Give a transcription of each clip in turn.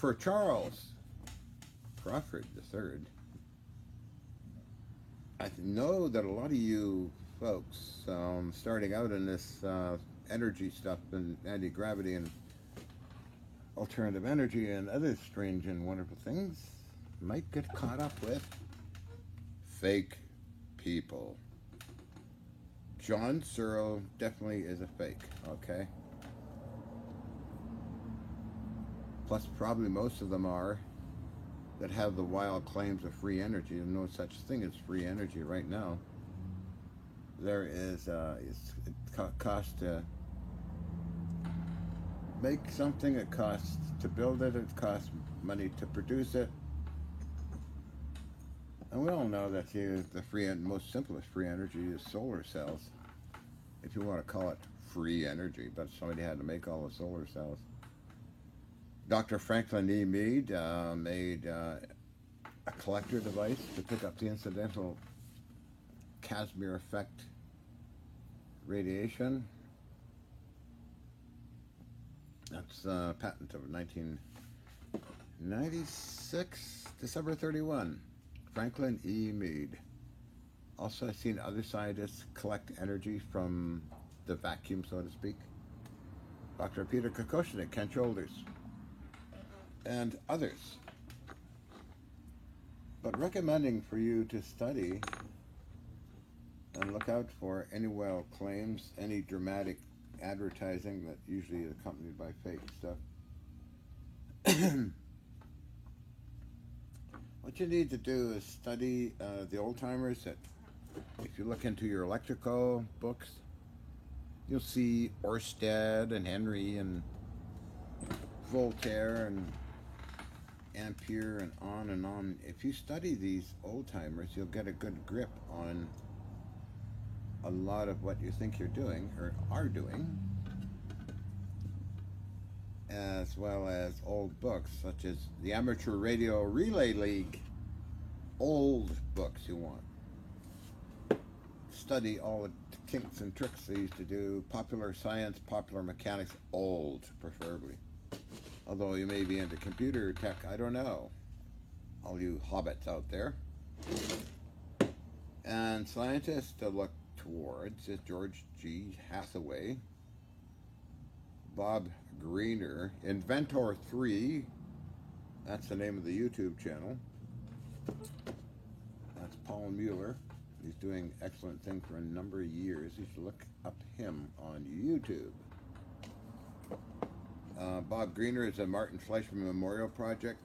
for Charles Crawford III, I know that a lot of you folks starting out in this energy stuff and anti-gravity and alternative energy and other strange and wonderful things might get caught up with fake people. John Searle definitely is a fake, okay? Plus, probably most of them are that have the wild claims of free energy. There's no such thing as free energy right now. There is, it costs to make something, it costs to build it, it costs money to produce it. And we all know that the most simplest free energy is solar cells, if you want to call it free energy, but somebody had to make all the solar cells. Dr. Franklin E. Mead made a collector device to pick up the incidental Casimir effect radiation. That's a patent of 1996, December 31. Franklin E. Mead. Also, I've seen other scientists collect energy from the vacuum, so to speak. Dr. Peter Kokoshnik, Ken Shoulders, and others. But recommending for you to study and look out for any wild claims, any dramatic advertising that usually is accompanied by fake stuff. What you need to do is study the old timers. That if you look into your electrical books, you'll see Oersted and Henry and Voltaire and Ampere and on and on. If you study these old timers, you'll get a good grip on a lot of what you think you're doing or are doing, as well as old books such as the Amateur Radio Relay League. Old books you want. Study all the kinks and tricks they used to do. Popular science, popular mechanics, old preferably. Although you may be into computer tech, I don't know. All you hobbits out there. And scientists to look towards is George G. Hathaway, Bob Greener, Inventor 3, that's the name of the YouTube channel. That's Paul Mueller. He's doing excellent things for a number of years. You should look up him on YouTube. Bob Greener is a Martin Fleischmann Memorial Project.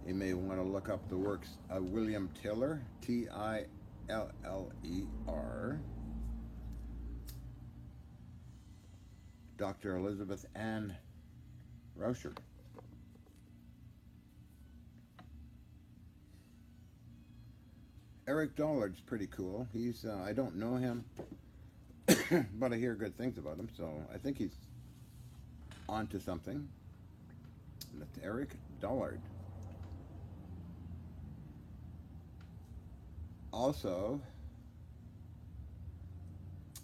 You may want to look up the works of William Tiller, Tiller. Dr. Elizabeth Ann Rauscher. Eric Dollard's pretty cool. He's, I don't know him, but I hear good things about him, so I think he's onto something. That's Eric Dollard. Also,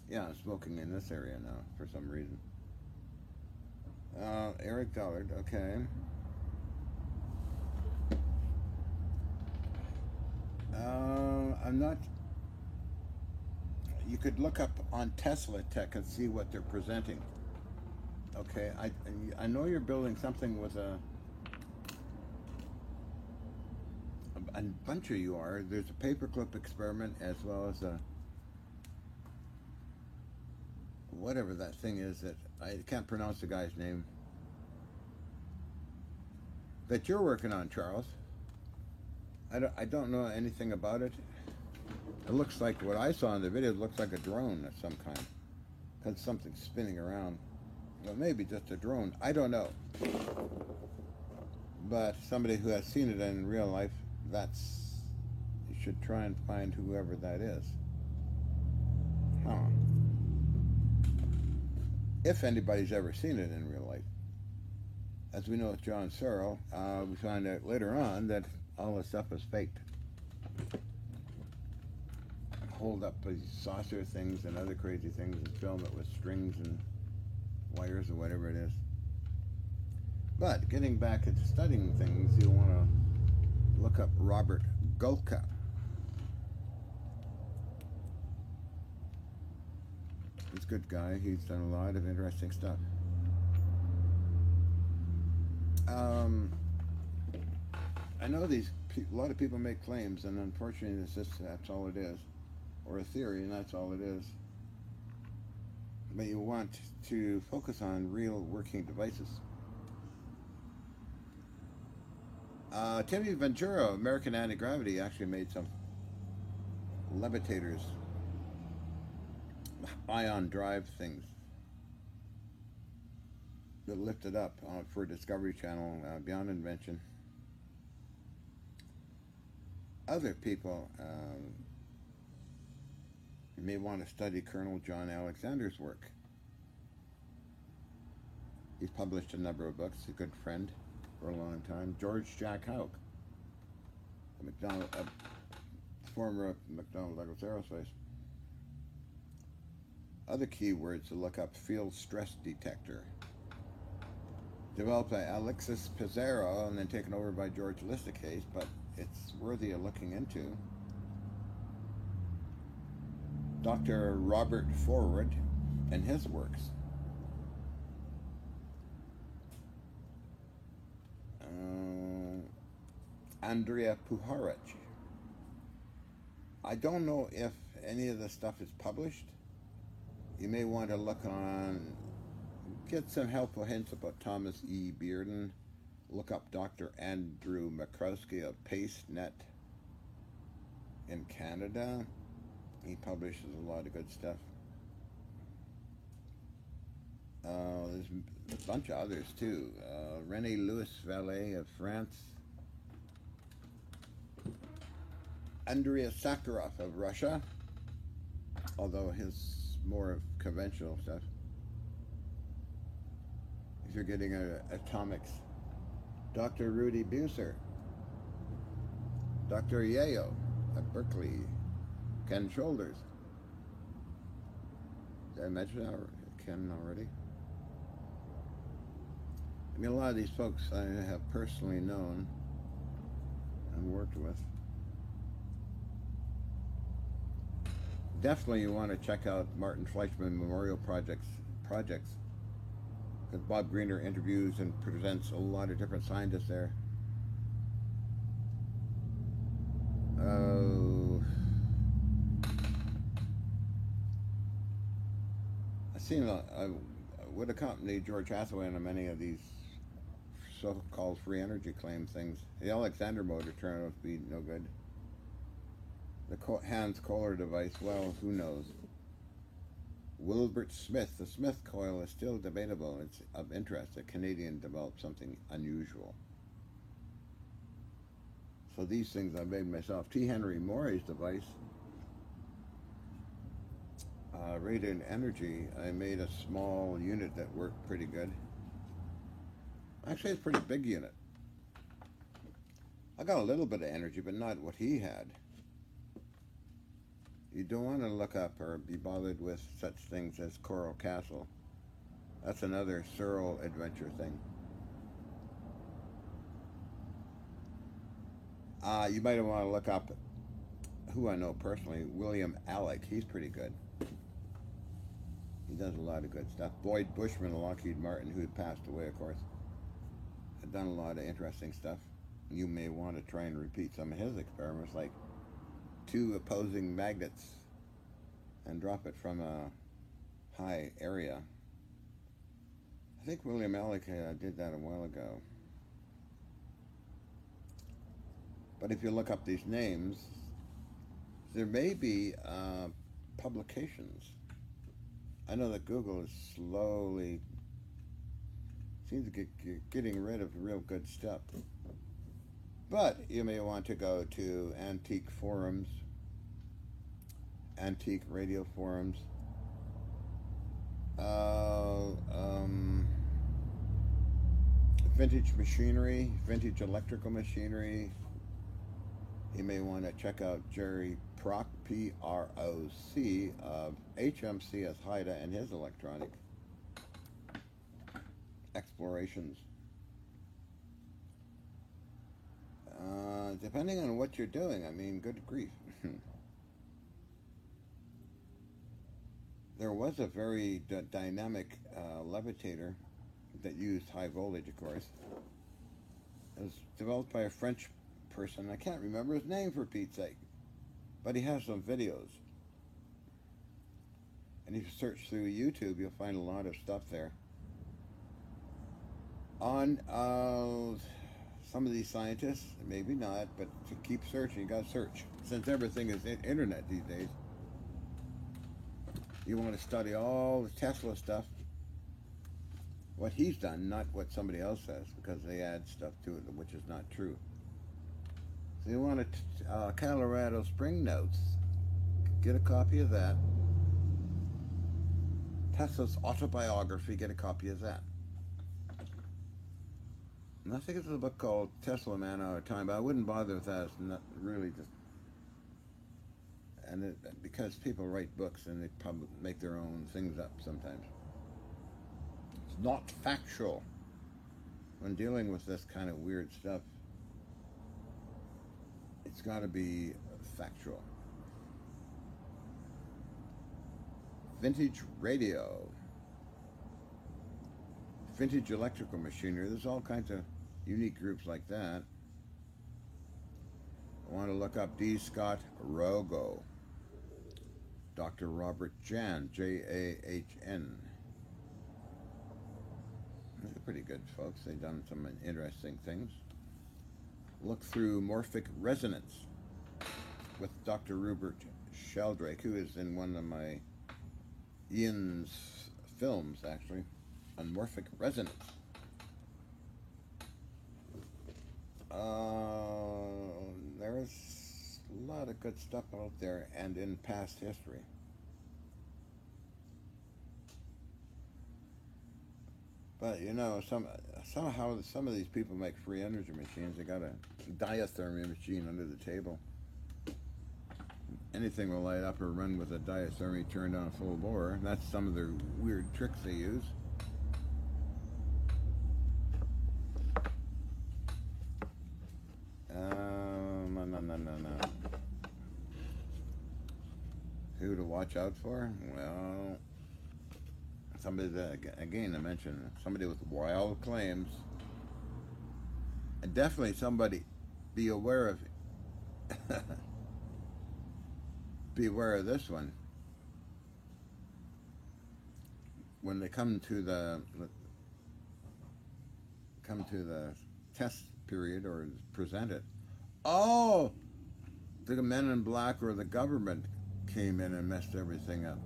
yeah, I'm smoking in this area now for some reason. Eric Dollard, okay. I'm not. You could look up on Tesla Tech and see what they're presenting. Okay, I know you're building something with a bunch of you are. There's a paperclip experiment as well as a whatever that thing is that I can't pronounce the guy's name that you're working on, Charles. I don't know anything about it. It looks like what I saw in the video. It looks like a drone of some kind. Because something's spinning around. Well, maybe just a drone. I don't know. But somebody who has seen it in real life, you should try and find whoever that is. Huh. If anybody's ever seen it in real life. As we know with John Searle, we find out later on that all this stuff is faked. Hold up these saucer things and other crazy things and film it with strings and wires or whatever it is. But getting back to studying things, you want to look up Robert Gulka. He's a good guy. He's done a lot of interesting stuff. I know a lot of people make claims, and unfortunately, that's all it is, or a theory, and that's all it is. But you want to focus on real working devices. Timmy Ventura, American Anti-Gravity, actually made some levitators, ion drive things that lifted up for Discovery Channel, Beyond Invention. Other people may want to study Colonel John Alexander's work. He's published a number of books, a good friend for a long time. George Jack Houck, former McDonnell Douglas Aerospace. Other keywords to look up: field stress detector, developed by Alexis Pizarro and then taken over by George Listacase, but it's worthy of looking into. Dr. Robert Forward and his works. Andrea Puharich. I don't know if any of the stuff is published. You may want to look on, get some helpful hints about Thomas E. Bearden. Look up Dr. Andrew Makrowski of PaceNet in Canada. He publishes a lot of good stuff. There's a bunch of others too. René Louis Vallée of France. Andrei Sakharov of Russia, although his more of conventional stuff. If you're getting atomics. Dr. Rudy Buser. Dr. Yeo at Berkeley. Ken Shoulders. Did I mention Ken already? I mean, a lot of these folks I have personally known and worked with. Definitely you want to check out Martin Fleischmann Memorial Projects, because Bob Greener interviews and presents a lot of different scientists there. I've seen I would accompany George Hathaway on many of these so-called free energy claim things. The Alexander motor turned out to be no good. The Hans Kohler device, well, who knows? Wilbert Smith, the Smith coil is still debatable. It's of interest. A Canadian developed something unusual. So these things I made myself. T. Henry Morey's device, radiant energy, I made a small unit that worked pretty good. Actually, it's a pretty big unit. I got a little bit of energy, but not what he had. You don't want to look up or be bothered with such things as Coral Castle. That's another Searle adventure thing. You might want to look up who I know personally, William Alec. He's pretty good. He does a lot of good stuff. Boyd Bushman of Lockheed Martin, who passed away, of course, had done a lot of interesting stuff. You may want to try and repeat some of his experiments, like 2 opposing magnets and drop it from a high area. I think William Alec did that a while ago. But if you look up these names, there may be publications. I know that Google is slowly seems to getting rid of real good stuff. But you may want to go to antique forums, antique radio forums, vintage machinery, vintage electrical machinery. You may want to check out Jerry Proc, P-R-O-C, of HMCS Haida and his electronic. explorations. Depending on what you're doing, I mean, good grief. There was a very dynamic levitator that used high voltage, of course. It was developed by a French person. I can't remember his name, for Pete's sake. But he has some videos. And if you search through YouTube, you'll find a lot of stuff there. On some of these scientists, maybe not, but to keep searching, you gotta search. Since everything is internet these days, you want to study all the Tesla stuff, what he's done, not what somebody else says, because they add stuff to it which is not true. So you want to Colorado Spring Notes, get a copy of that. Tesla's autobiography, get a copy of that. And I think it's a book called Tesla Man Out of Time, but I wouldn't bother with that. It's not really just... And because people write books and they probably make their own things up sometimes. It's not factual. When dealing with this kind of weird stuff, it's got to be factual. Vintage radio. Vintage electrical machinery. There's all kinds of unique groups like that. I want to look up D. Scott Rogo. Dr. Robert Jahn, Jahn. They're pretty good folks. They've done some interesting things. Look through Morphic Resonance with Dr. Rupert Sheldrake, who is in one of my Ian's films, actually, on Morphic Resonance. There's a lot of good stuff out there and in past history. But you know, somehow some of these people make free energy machines. They got a diathermy machine under the table. Anything will light up or run with a diathermy turned on full bore. That's some of their weird tricks they use. No. Who to watch out for? Well, somebody that, again, I mentioned somebody with wild claims. And definitely somebody, be aware of be aware of this one. When they come to the test period or present it, oh, the men in black or the government came in and messed everything up.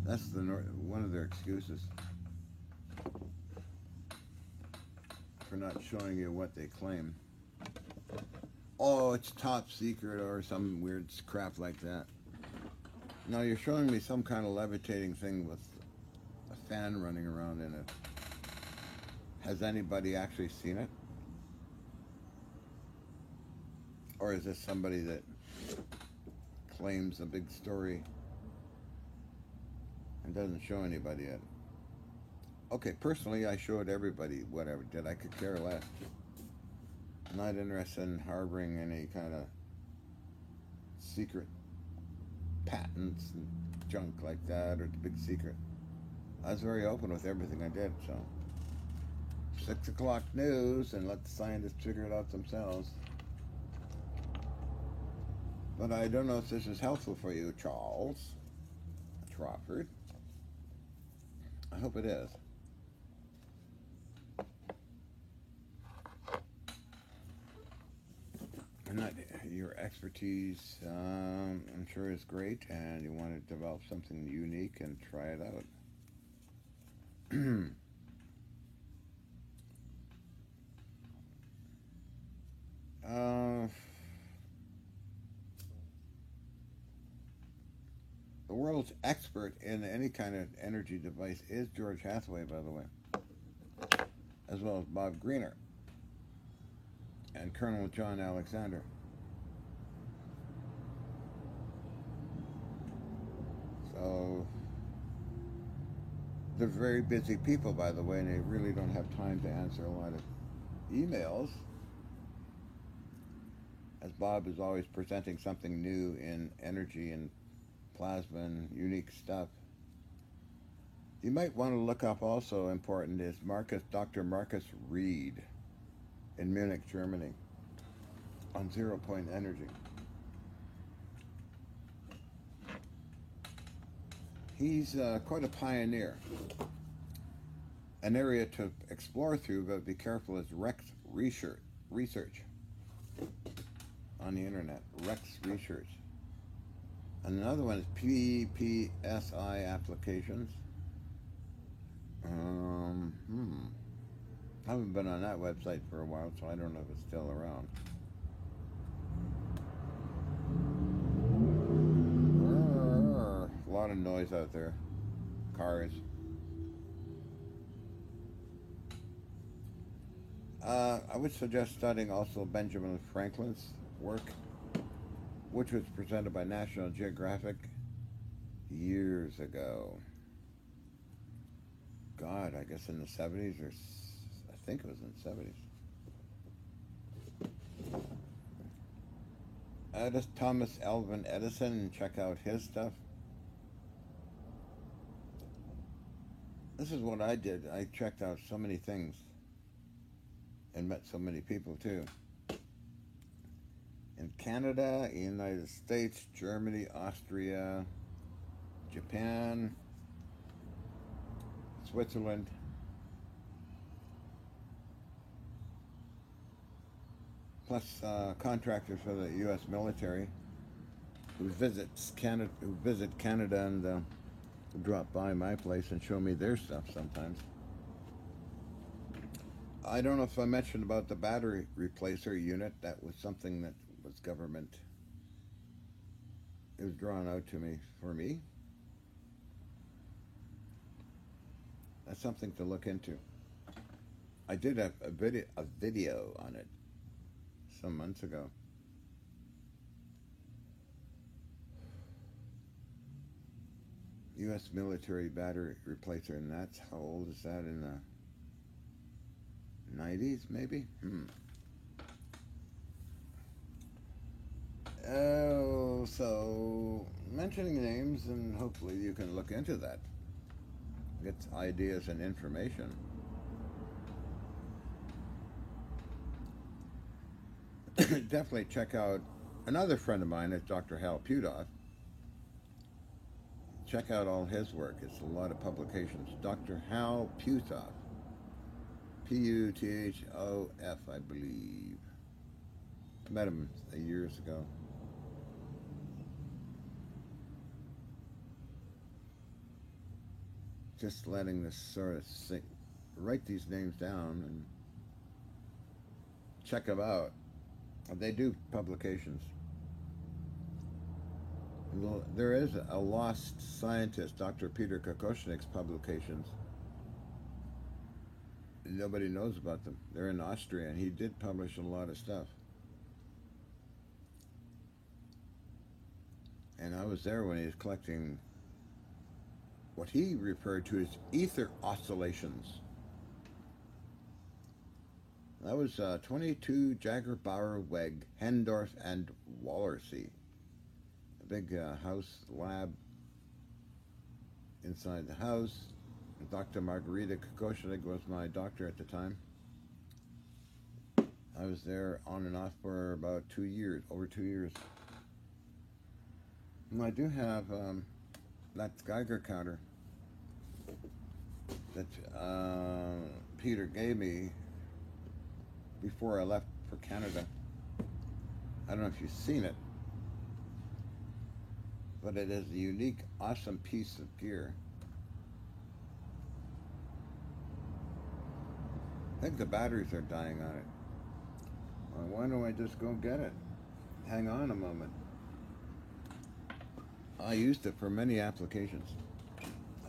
That's one of their excuses for not showing you what they claim. Oh, it's top secret or some weird crap like that. Now you're showing me some kind of levitating thing with a fan running around in it. Has anybody actually seen it? Or is this somebody that claims a big story and doesn't show anybody it? Okay, personally, I showed everybody whatever did. I could care less. I'm not interested in harboring any kind of secret patents and junk like that, or the big secret. I was very open with everything I did, so 6 o'clock news, and let the scientists figure it out themselves. But I don't know if this is helpful for you, Charles Crawford. I hope it is. Your expertise, I'm sure, is great, and you want to develop something unique and try it out. The world's expert in any kind of energy device is George Hathaway, by the way, as well as Bob Greener and Colonel John Alexander. So They're very busy people, by the way, and they really don't have time to answer a lot of emails, as Bob is always presenting something new in energy and plasma and unique stuff. You might want to look up, also important, is Dr. Marcus Reed in Munich, Germany, on zero point energy. He's quite a pioneer. An area to explore through, but be careful, is Rex Research on the internet. Rex Research. Another one is PPSI Applications. I haven't been on that website for a while, so I don't know if it's still around. A lot of noise out there. Cars. I would suggest studying also Benjamin Franklin's work, which was presented by National Geographic years ago. God, I guess in the 70s, or I think it was in the 70s. Thomas Alva Edison, and check out his stuff. This is what I did. I checked out so many things and met so many people too. In Canada, United States, Germany, Austria, Japan, Switzerland, plus contractors for the U.S. military who visit Canada and drop by my place and show me their stuff sometimes. I don't know if I mentioned about the battery replacer unit. That was something that was government. It was drawn out to me for me. That's something to look into. I did a video on it some months ago. U.S. military battery replacer, and that's how old is that? In the 90s, maybe? Oh, so mentioning names, and hopefully you can look into that. Get ideas and information. Definitely check out another friend of mine, is Dr. Hal Puthoff. Check out all his work. It's a lot of publications. Dr. Hal Puthoff. Puthoff, I believe. I met him years ago. Just letting this sort of sink. Write these names down and check them out. They do publications. There is a lost scientist, Dr. Peter Kokoschnik's publications. Nobody knows about them. They're in Austria, and he did publish a lot of stuff. And I was there when he was collecting what he referred to as ether oscillations. That was 22 Jager Bauer Weg, Hendorf, and Wallersee. A big house lab inside the house. Dr. Margarita Kokoschnik was my doctor at the time. I was there on and off for about 2 years, over 2 years. And I do have that Geiger counter that Peter gave me before I left for Canada. I don't know if you've seen it, but it is a unique, awesome piece of gear. I think the batteries are dying on it. Well, why don't I just go get it? Hang on a moment. I used it for many applications.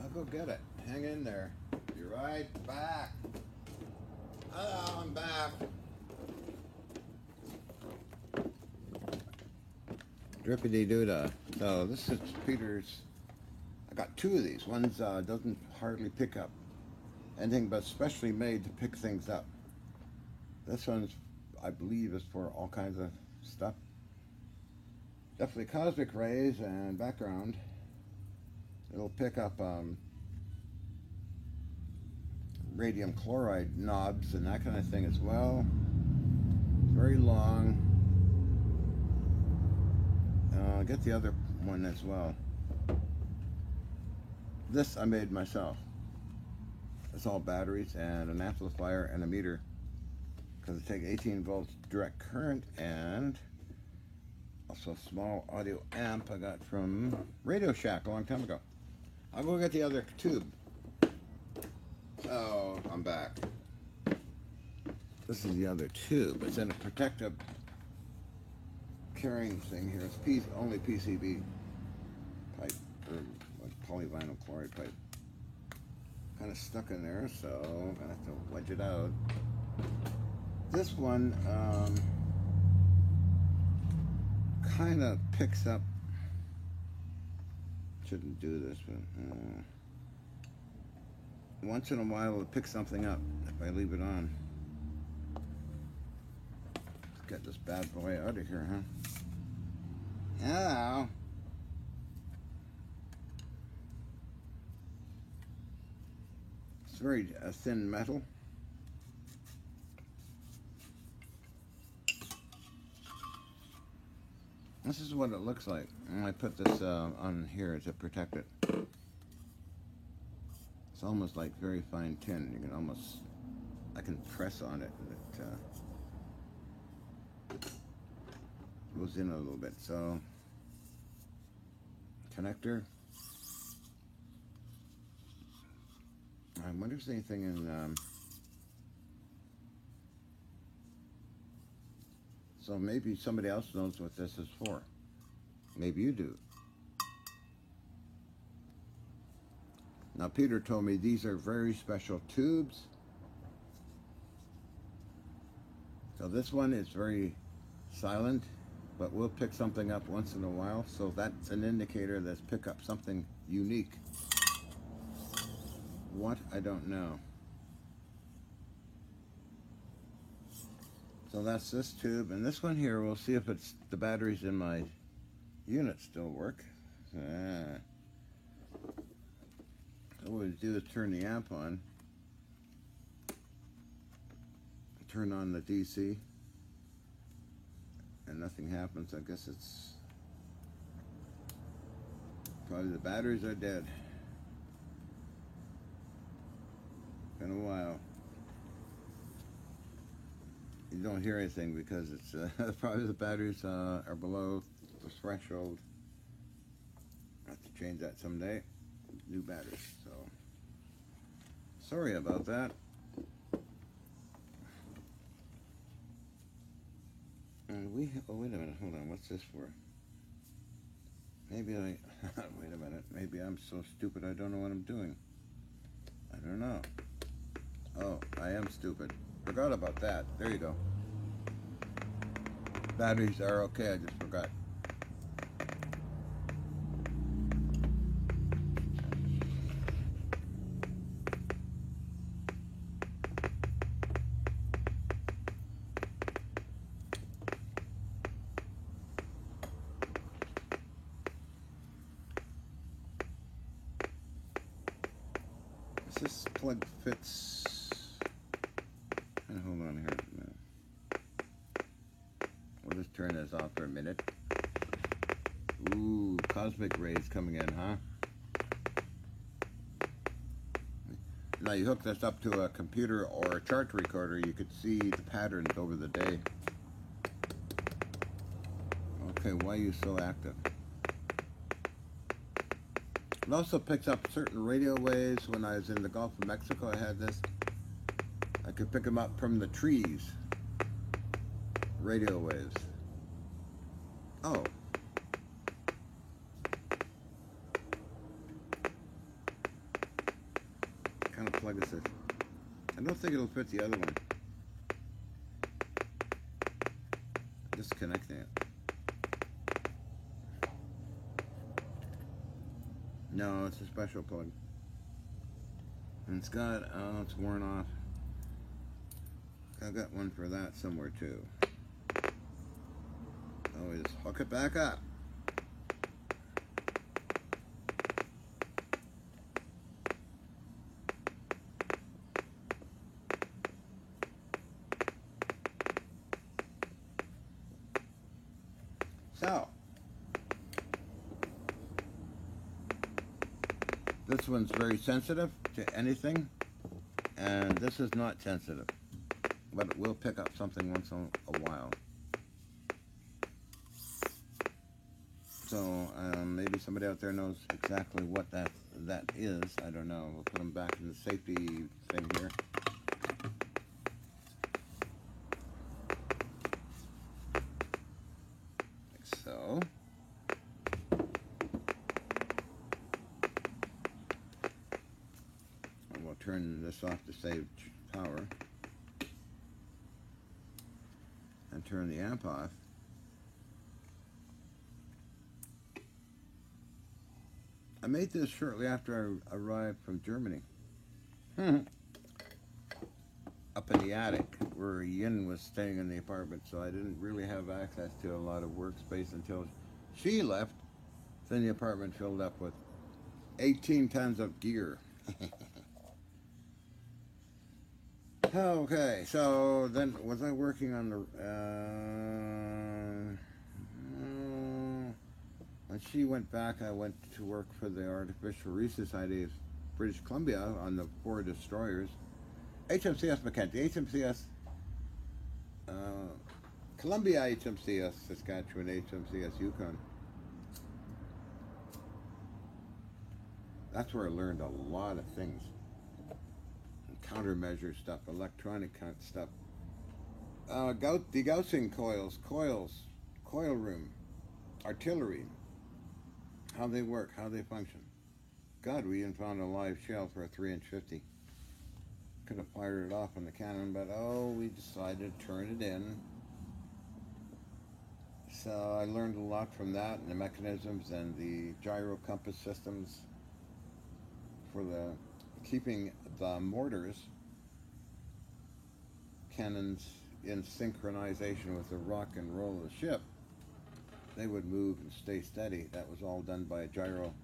I'll go get it. Hang in there. Be right back. Hello, I'm back. Drippity-doo-dah. So this is Peter's. I got two of these. One's doesn't hardly pick up anything but specially made to pick things up. This one's, I believe, is for all kinds of stuff. Definitely cosmic rays and background. It'll pick up radium chloride knobs and that kind of thing as well. Very long. I'll get the other one as well. This I made myself. It's all batteries and an amplifier and a meter, because it takes 18 volts direct current, and also a small audio amp I got from Radio Shack a long time ago. I'll go get the other tube. Oh, I'm back. This is the other tube. It's in a protective carrying thing here. It's only PCB pipe, or like polyvinyl chloride pipe. Kind of stuck in there, so I'm gonna have to wedge it out. This one kind of picks up. Shouldn't do this, but once in a while it'll pick something up if I leave it on. Let's get this bad boy out of here, huh? Hello. It's very thin metal. This is what it looks like. And I put this on here to protect it. It's almost like very fine tin. You can almost, I can press on it and it goes in a little bit. So, connector. I wonder if there's anything in, so maybe somebody else knows what this is for. Maybe you do. Now Peter told me these are very special tubes. So this one is very silent, but we'll pick something up once in a while. So that's an indicator that's pick up something unique. What? I don't know. So that's this tube, and this one here, we'll see if it's the batteries in my unit still work. All we do is turn the amp on, turn on the DC, and nothing happens. I guess it's probably the batteries are dead. Been a while. You don't hear anything because it's probably the batteries are below the threshold. I have to change that someday. New batteries. So sorry about that. And oh, wait a minute, hold on, what's this for? Maybe I wait a minute, maybe I'm so stupid I don't know what I'm doing. I don't know. Oh, I am stupid. Forgot about that. There you go. Batteries are okay, I just forgot. This plug fits. And hold on here a minute. We'll just turn this off for a minute. Ooh, cosmic rays coming in, huh? Now you hook this up to a computer or a chart recorder, you could see the patterns over the day. Okay, why are you so active? It also picks up certain radio waves. When I was in the Gulf of Mexico, I had this. I could pick them up from the trees. Radio waves. Oh. What kind of plug is this? I don't think it'll fit the other one. Disconnecting it. No, it's a special plug. It's got, oh, it's worn off. I got one for that somewhere too. Always hook it back up. So, this one's very sensitive to anything, and this is not sensitive, but it will pick up something once in a while. So maybe somebody out there knows exactly what that is. I don't know. We'll put them back in the safety thing here. Like so. And we'll turn this off to save power. And turn the amp off. I made this shortly after I arrived from Germany. Up in the attic where Yin was staying in the apartment, so I didn't really have access to a lot of workspace until she left. Then the apartment filled up with 18 tons of gear. Okay, so then was I working on the when she went back, I went to work for the Artificial Reef Society of British Columbia on the 4 destroyers. HMCS Mackenzie, HMCS Columbia, HMCS Saskatchewan, HMCS Yukon. That's where I learned a lot of things. Countermeasure stuff, electronic stuff. Degaussing coils, coil room, artillery. How they work, how they function. God, we even found a live shell for a 3-inch 50. Could have fired it off on the cannon, but oh, we decided to turn it in. So I learned a lot from that, and the mechanisms and the gyro compass systems for the keeping the mortars, cannons in synchronization with the rock and roll of the ship. They would move and stay steady. That was all done by gyro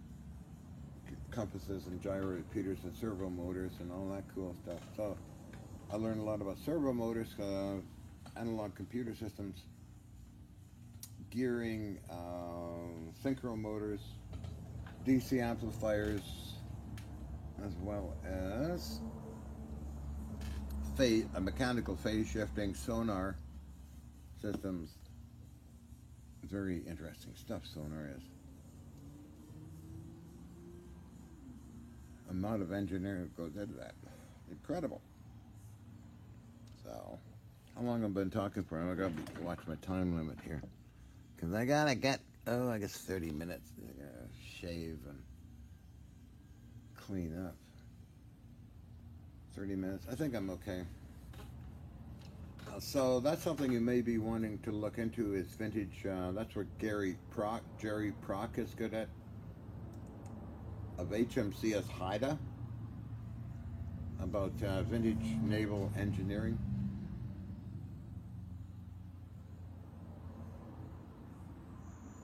compasses and gyro repeaters and servo motors and all that cool stuff. So I learned a lot about servo motors, analog computer systems, gearing, synchro motors, DC amplifiers, as well as mechanical phase shifting, sonar systems. Very interesting stuff, sonar is. Amount of engineering that goes into that. Incredible. So, how long have I been talking for? I gotta watch my time limit here. Because I gotta get, I guess 30 minutes. I gotta shave and clean up. 30 minutes. I think I'm okay. So that's something you may be wanting to look into is vintage. That's what Jerry Prock is good at, of HMCS Haida, about vintage naval engineering.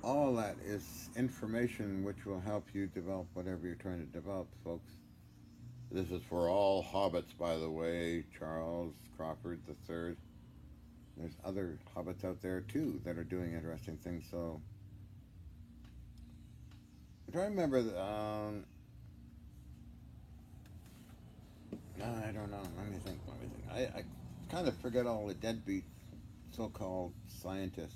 All that is information which will help you develop whatever you're trying to develop, folks. This is for all hobbits, by the way. Charles Crawford III. There's other hobbits out there too that are doing interesting things. So I'm trying to remember. I don't know. Let me think. I kind of forget all the deadbeat so-called scientists.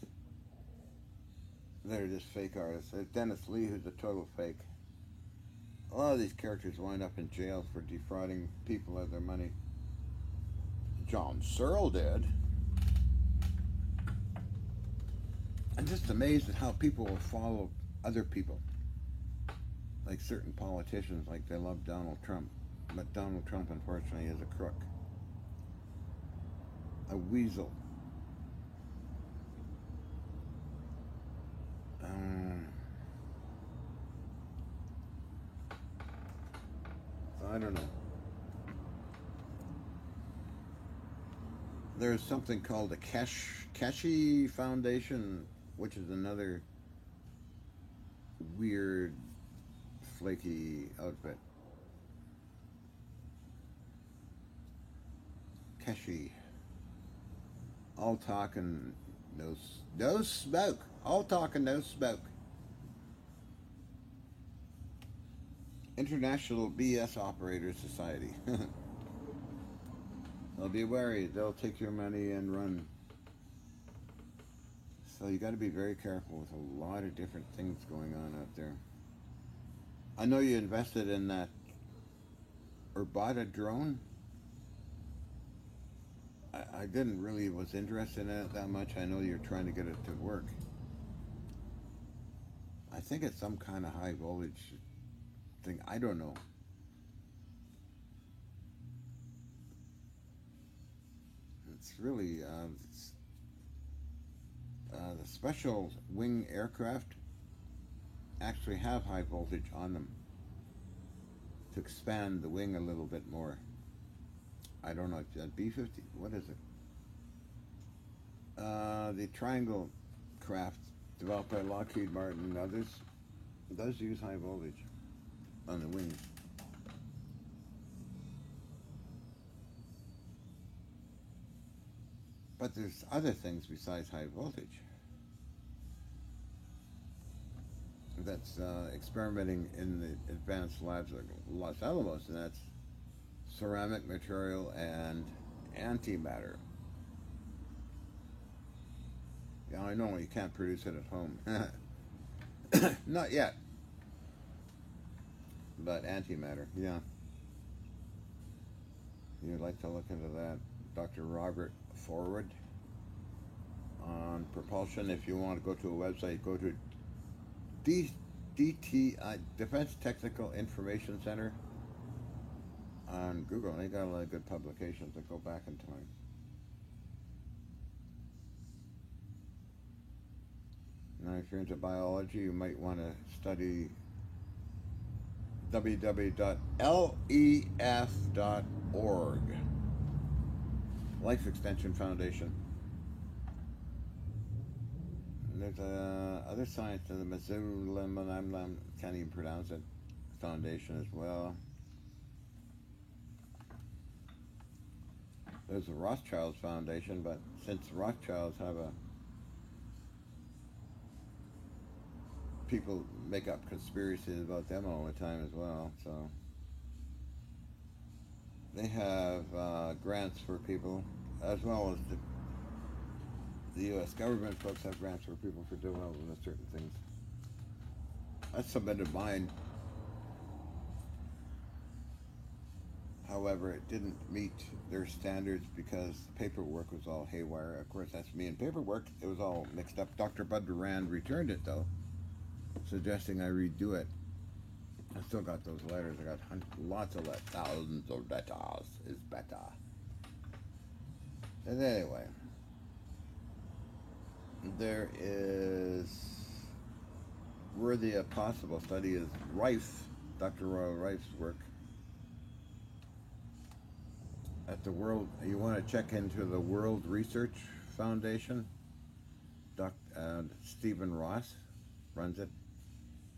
They're just fake artists. There's Dennis Lee, who's a total fake. A lot of these characters wind up in jail for defrauding people of their money. John Searle did. I'm just amazed at how people will follow other people. Like certain politicians, like they love Donald Trump. But Donald Trump, unfortunately, is a crook. A weasel. I don't know. There's something called the Keshe Foundation, which is another weird, flaky outfit. Keshe. All talk and no smoke. All talk and no smoke. International BS Operators Society. They'll be wary. They'll take your money and run. So you got to be very careful with a lot of different things going on out there. I know you invested in that or bought a drone. I didn't really was interested in it that much. I know you're trying to get it to work. I think it's some kind of high voltage thing. I don't know. It's really the special wing aircraft actually have high voltage on them to expand the wing a little bit more. I don't know, B-50, what is it? The Triangle craft developed by Lockheed Martin and others does use high voltage on the wings. But there's other things besides high voltage that's experimenting in the advanced labs like Los Alamos, and that's ceramic material and antimatter. Yeah, I know you can't produce it at home. Not yet. But antimatter, yeah. You'd like to look into that. Dr. Robert Forward on propulsion. If you want to go to a website, go to DTI, Defense Technical Information Center on Google. They got a lot of good publications that go back in time. Now, if you're into biology, you might want to study www.lef.org, Life Extension Foundation. And there's other science to the Missoula, can't even pronounce it, Foundation as well. There's the Rothschilds Foundation, but since the Rothschilds have people make up conspiracies about them all the time as well, so they have grants for people, as well as the U.S. government folks have grants for people for doing all of certain things. I submitted mine. However, it didn't meet their standards because the paperwork was all haywire. Of course, that's me. In paperwork, it was all mixed up. Dr. Bud Durand returned it, though, suggesting I redo it. I still got those letters. I got lots of letters. Thousands of letters is better. And anyway, there is worthy of possible study is Rife, Dr. Royal Rife's work at the World. You want to check into the World Research Foundation. Stephen Ross runs it.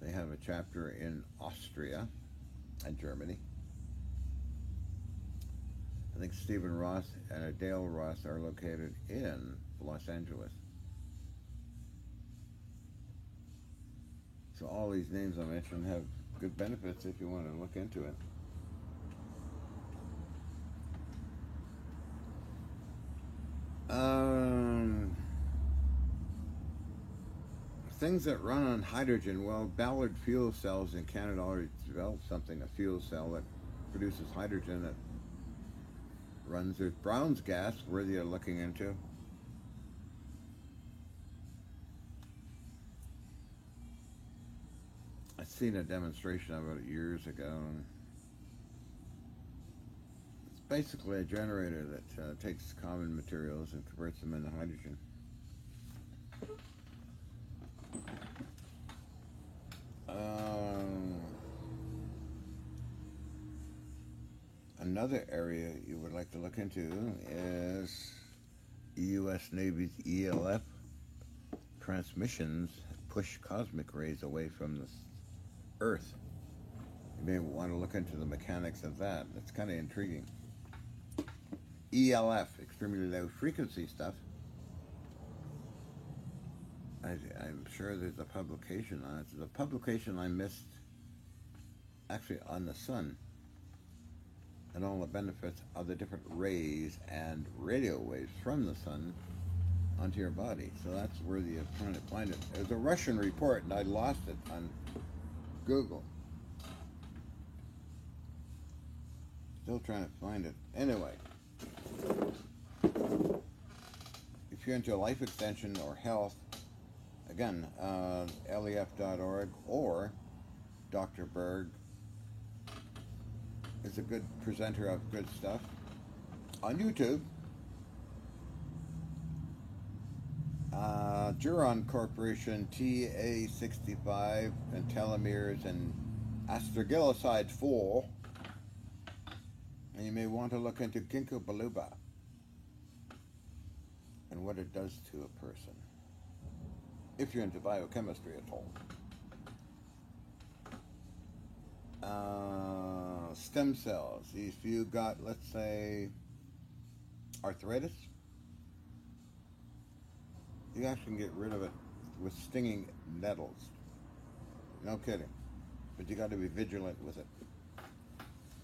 They have a chapter in Austria and Germany. I think Stephen Ross and Adele Ross are located in Los Angeles. So all these names I mentioned have good benefits if you want to look into it. Things that run on hydrogen. Well, Ballard Fuel Cells in Canada already developed something, a fuel cell that produces hydrogen that runs. There's Brown's gas, worthy of looking into. I've seen a demonstration of it years ago. It's basically a generator that takes common materials and converts them into hydrogen. Another area you would like to look into is U.S. Navy's ELF transmissions push cosmic rays away from the Earth. You may want to look into the mechanics of that. It's kind of intriguing. ELF, extremely low frequency stuff. I'm sure there's a publication on it. There's a publication I missed, actually, on the sun and all the benefits of the different rays and radio waves from the sun onto your body. So that's worthy of trying to find it. It was a Russian report, and I lost it on Google. Still trying to find it. Anyway, if you're into life extension or health, again, lef.org or Dr. Berg is a good presenter of good stuff. On YouTube, Geron Corporation, TA65 and telomeres and astragilocide 4. And you may want to look into ginkgo biloba and what it does to a person, if you're into biochemistry at all. Stem cells. If you got, let's say, arthritis, you actually can get rid of it with stinging nettles. No kidding. But you got to be vigilant with it.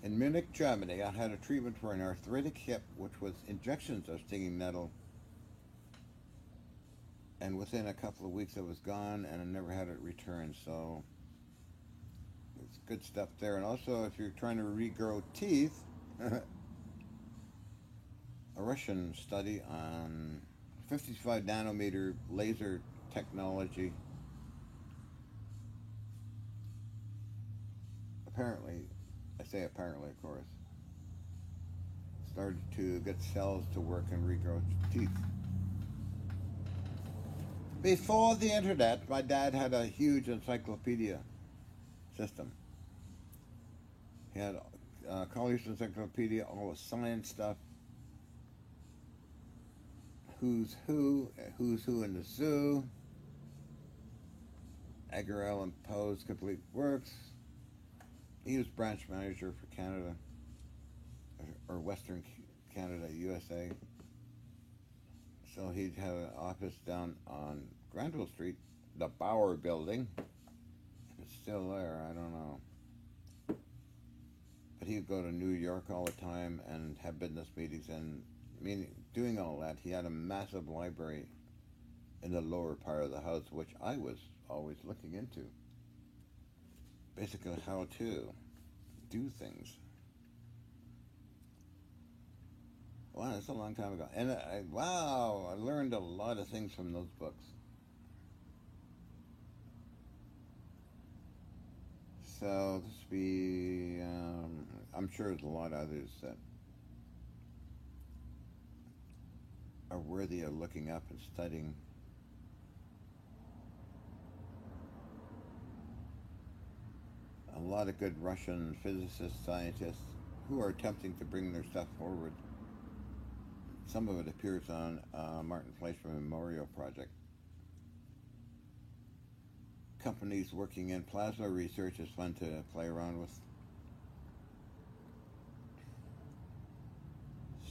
In Munich, Germany, I had a treatment for an arthritic hip, which was injections of stinging nettle. And within a couple of weeks, it was gone, and I never had it returned. So it's good stuff there. And also, if you're trying to regrow teeth, a Russian study on 55 nanometer laser technology apparently, I say apparently, of course, started to get cells to work and regrow teeth. Before the internet, my dad had a huge encyclopedia system. He had Collier's Encyclopedia, all the science stuff, who's who in the zoo, Edgar Allan Poe's Complete Works. He was branch manager for Canada, or Western Canada, USA. So he'd have an office down on Granville Street, the Bauer Building. If it's still there, I don't know. But he'd go to New York all the time and have business meetings, and doing all that, he had a massive library in the lower part of the house, which I was always looking into. Basically how to do things. Wow, that's a long time ago. And I learned a lot of things from those books. So this would be, I'm sure there's a lot of others that are worthy of looking up and studying. A lot of good Russian physicists, scientists, who are attempting to bring their stuff forward. Some of it appears on Martin Fleischmann Memorial Project. Companies working in plasma research is fun to play around with.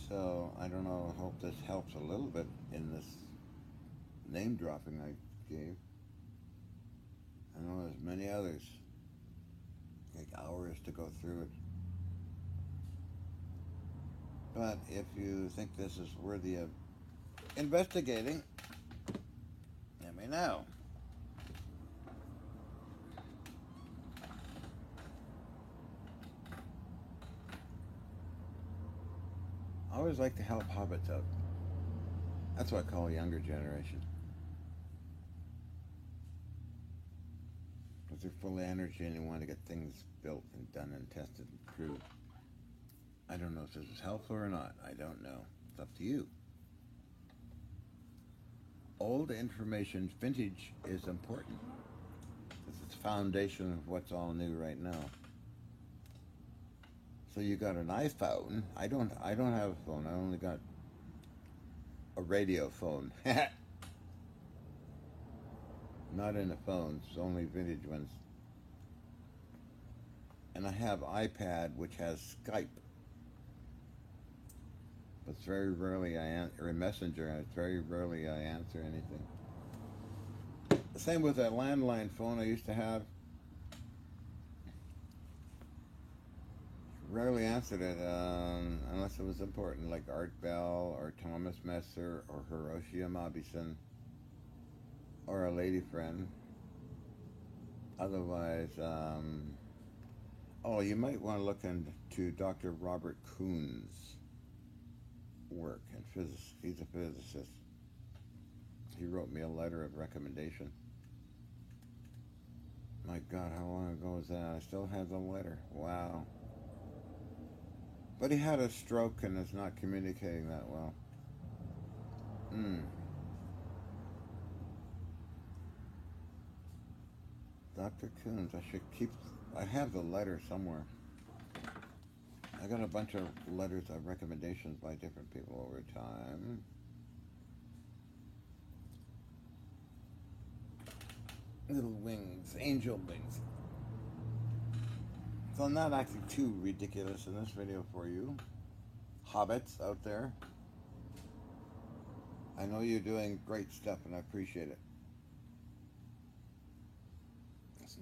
So, I don't know, I hope this helps a little bit in this name dropping I gave. I know there's many others. Take hours to go through it. But if you think this is worthy of investigating, let me know. I always like to help hobbits out. That's what I call a younger generation. Because they're full of energy and they want to get things built and done and tested and proved. I don't know if this is helpful or not. I don't know. It's up to you. Old information, vintage, is important. It's the foundation of what's all new right now. So you got an iPhone. I don't have a phone. I only got a radio phone. Not in the phones, only vintage ones. And I have iPad, which has Skype. But it's very rarely or Messenger, and it's very rarely I answer anything. The same with that landline phone I used to have. Rarely answered it unless it was important, like Art Bell or Thomas Messer or Hiroshi Yamabison or a lady friend. Otherwise, oh, you might want to look into Dr. Robert Kuhn's work and physics. He's a physicist. He wrote me a letter of recommendation. My God, how long ago was that? I still have the letter. Wow. But he had a stroke and is not communicating that well. Dr. Kuhn's, I have the letter somewhere. I got a bunch of letters of recommendations by different people over time. Little wings, angel wings. So I'm not acting too ridiculous in this video for you. Hobbits out there. I know you're doing great stuff and I appreciate it. It's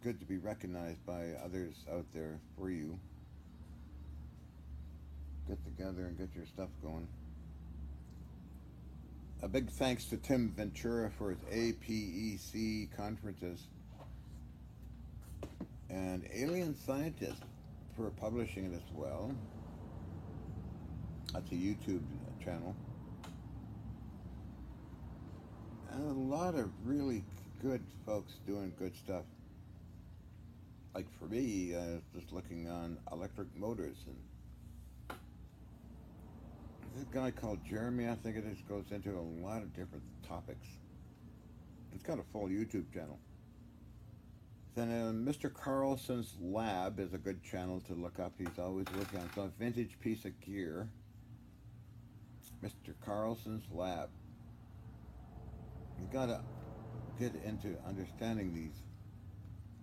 good to be recognized by others out there for you. Get together and get your stuff going. A big thanks to Tim Ventura for his APEC conferences and Alien Scientist for publishing it as well. That's a YouTube channel. And a lot of really good folks doing good stuff. Like for me, just looking on electric motors, and this guy called Jeremy, I think it is, goes into a lot of different topics. It's got a full YouTube channel. Then Mr. Carlson's Lab is a good channel to look up. He's always working on some vintage piece of gear. Mr. Carlson's Lab. You've got to get into understanding these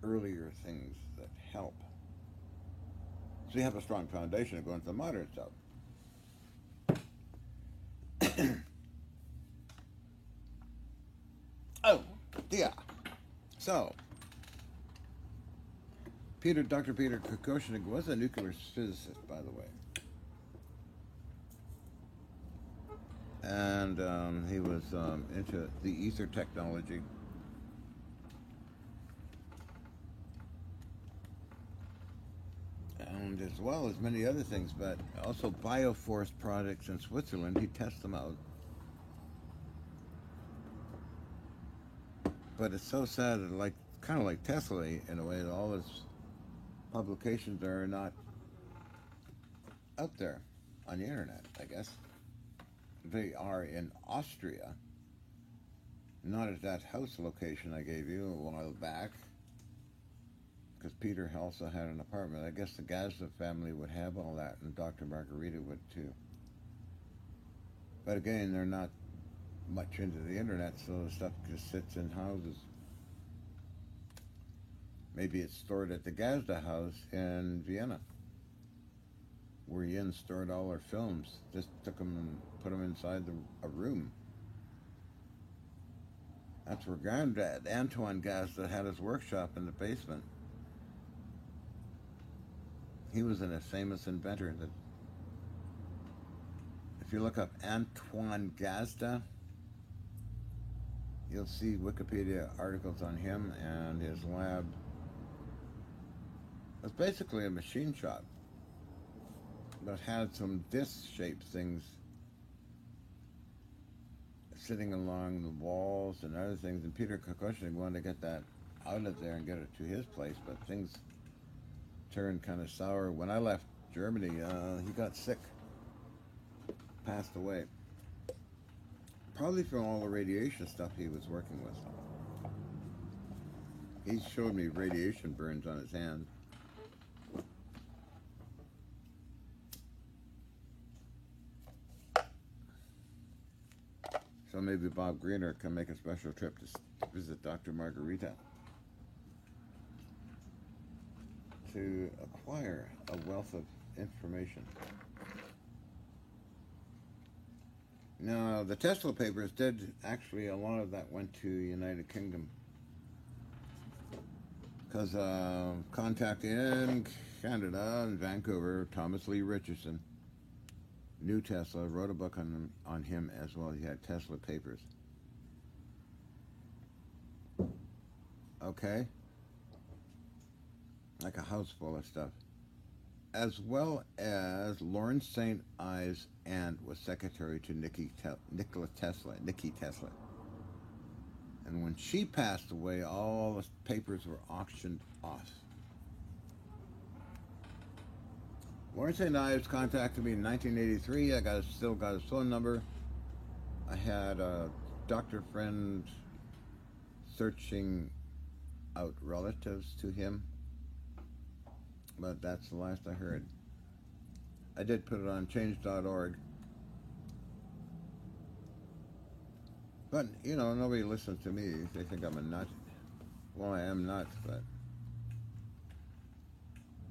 earlier things that help. So you have a strong foundation to go into the modern stuff. Oh, yeah. So, Dr. Peter Kokoshnik was a nuclear physicist, by the way. And he was into the ether technology. And as well as many other things, but also Bioforce products in Switzerland. He tests them out. But it's so sad, kind of like Tesla in a way, that all his publications are not out there on the internet, I guess. They are in Austria, not at that house location I gave you a while back, because Peter also had an apartment. I guess the Gazda family would have all that, and Dr. Margarita would too. But again, they're not much into the internet, so the stuff just sits in houses. Maybe it's stored at the Gazda house in Vienna, where Yin stored all her films. Just took them and put them inside a room. That's where Granddad, Antoine Gazda, had his workshop in the basement. He was a famous inventor. That, if you look up Antoine Gazda, you'll see Wikipedia articles on him and his lab. It's basically a machine shop, but had some disc-shaped things sitting along the walls and other things. And Peter Kokoshnik wanted to get that out of there and get it to his place, but things turned kind of sour. When I left Germany, he got sick, passed away. Probably from all the radiation stuff he was working with. He showed me radiation burns on his hand. So maybe Bob Greener can make a special trip to visit Dr. Margarita to acquire a wealth of information. Now, the Tesla papers did actually, a lot of that went to United Kingdom. Because contact in Canada, in Vancouver, Thomas Lee Richardson, knew Tesla, wrote a book on him as well. He had Tesla papers. Okay? Like a house full of stuff. As well as Lawrence St. Ives' aunt was secretary to Niki Tesla. And when she passed away, all the papers were auctioned off. Lawrence St. Ives contacted me in 1983. I still got his phone number. I had a doctor friend searching out relatives to him, but that's the last I heard. I did put it on change.org. But, you know, nobody listens to me. They think I'm a nut. Well, I am nuts, but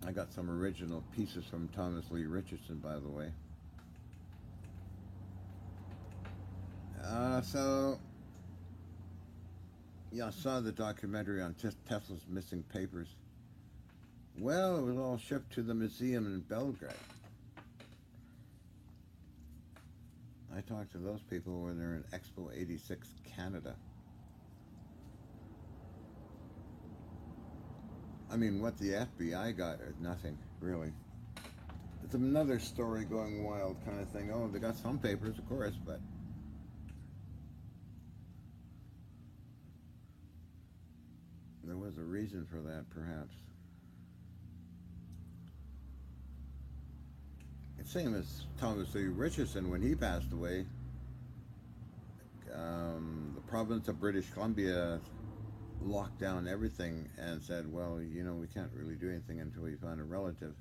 I got some original pieces from Thomas Lee Richardson, by the way. So, yeah, I saw the documentary on Tesla's missing papers. Well, it was all shipped to the museum in Belgrade. I talked to those people when they're in Expo 86, Canada. I mean, what the FBI got is nothing, really. It's another story going wild kind of thing. Oh, they got some papers, of course, but there was a reason for that, perhaps. Same as Thomas Lee Richardson, when he passed away, the province of British Columbia locked down everything and said, well, you know, we can't really do anything until we find a relative.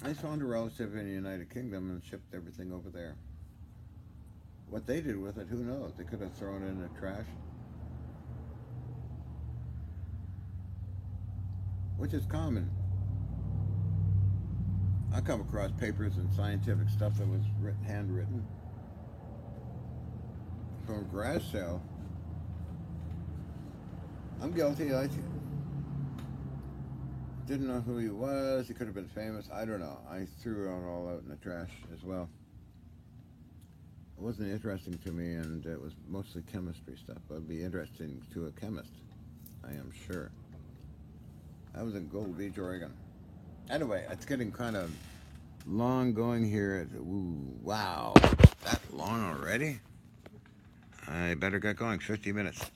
I found a relative in the United Kingdom and shipped everything over there. What they did with it, who knows? They could have thrown it in the trash. Which is common. I come across papers and scientific stuff that was handwritten from a garage sale. I'm guilty. I didn't know who he was. He could have been famous. I don't know. I threw it all out in the trash as well. It wasn't interesting to me, and it was mostly chemistry stuff. It would be interesting to a chemist, I am sure. I was in Gold Beach, Oregon. Anyway, it's getting kind of long going here. Ooh, wow, that long already? I better get going. 50 minutes.